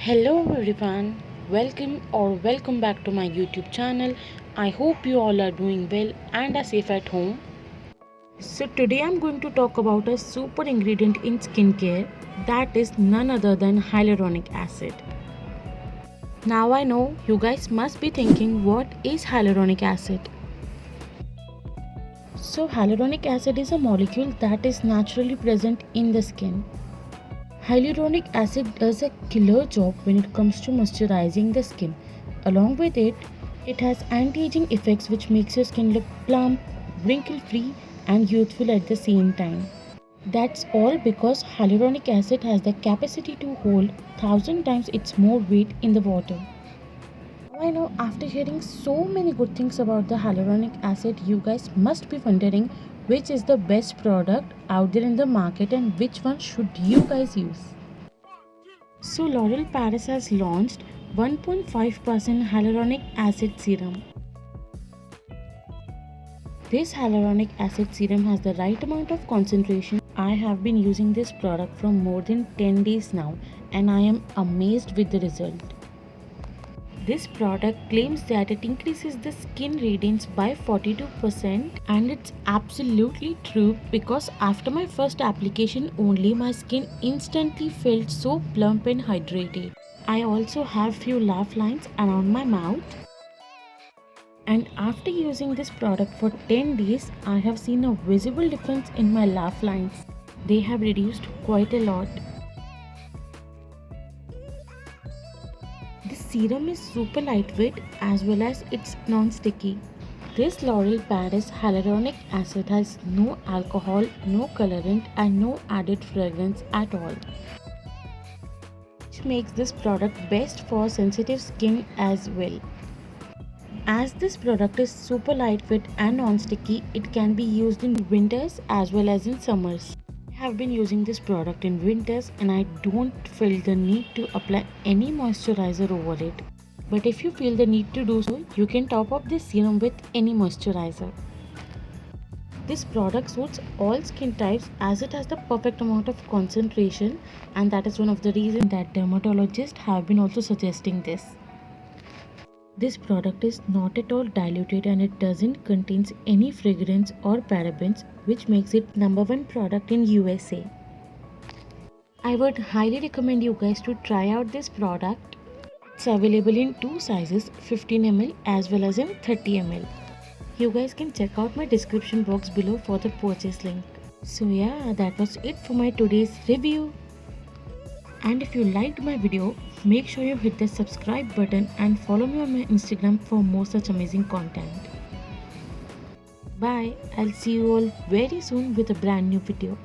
Hello everyone, welcome back to my YouTube channel. I hope you all are doing well and are safe at home. So today I'm going to talk about a super ingredient in skincare that is none other than hyaluronic acid. Now I know you guys must be thinking, what is hyaluronic acid? So hyaluronic acid is a molecule that is naturally present in the skin. Hyaluronic acid does a killer job when it comes to moisturizing the skin. Along with it, it has anti-aging effects which makes your skin look plump, wrinkle-free and youthful at the same time. That's all because hyaluronic acid has the capacity to hold 1000 times its more weight in the water. Now I know after hearing so many good things about the hyaluronic acid, you guys must be wondering which is the best product out there in the market and which one should you guys use. So L'Oreal Paris has launched 1.5% hyaluronic acid serum. This hyaluronic acid serum has the right amount of concentration. I have been using this product for more than 10 days now and I am amazed with the result. This product claims that it increases the skin radiance by 42%, and it's absolutely true because after my first application only my skin instantly felt so plump and hydrated. I also have few laugh lines around my mouth, and after using this product for 10 days I have seen a visible difference in my laugh lines. They have reduced quite a lot. This serum is super lightweight as well as it's non-sticky. This L'Oreal Paris hyaluronic acid has no alcohol, no colorant and no added fragrance at all, which makes this product best for sensitive skin as well. As this product is super lightweight and non-sticky, it can be used in winters as well as in summers. I have been using this product in winters and I don't feel the need to apply any moisturizer over it. But if you feel the need to do so, you can top up this serum with any moisturizer. This product suits all skin types as it has the perfect amount of concentration, and that is one of the reasons that dermatologists have been also suggesting this. This product is not at all diluted and it doesn't contain any fragrance or parabens, which makes it #1 product in USA. I would highly recommend you guys to try out this product. It's available in two sizes, 15 ml as well as in 30 ml. You guys can check out my description box below for the purchase link. So yeah, that was it for my today's review. And if you liked my video, make sure you hit the subscribe button and follow me on my Instagram for more such amazing content. Bye, I'll see you all very soon with a brand new video.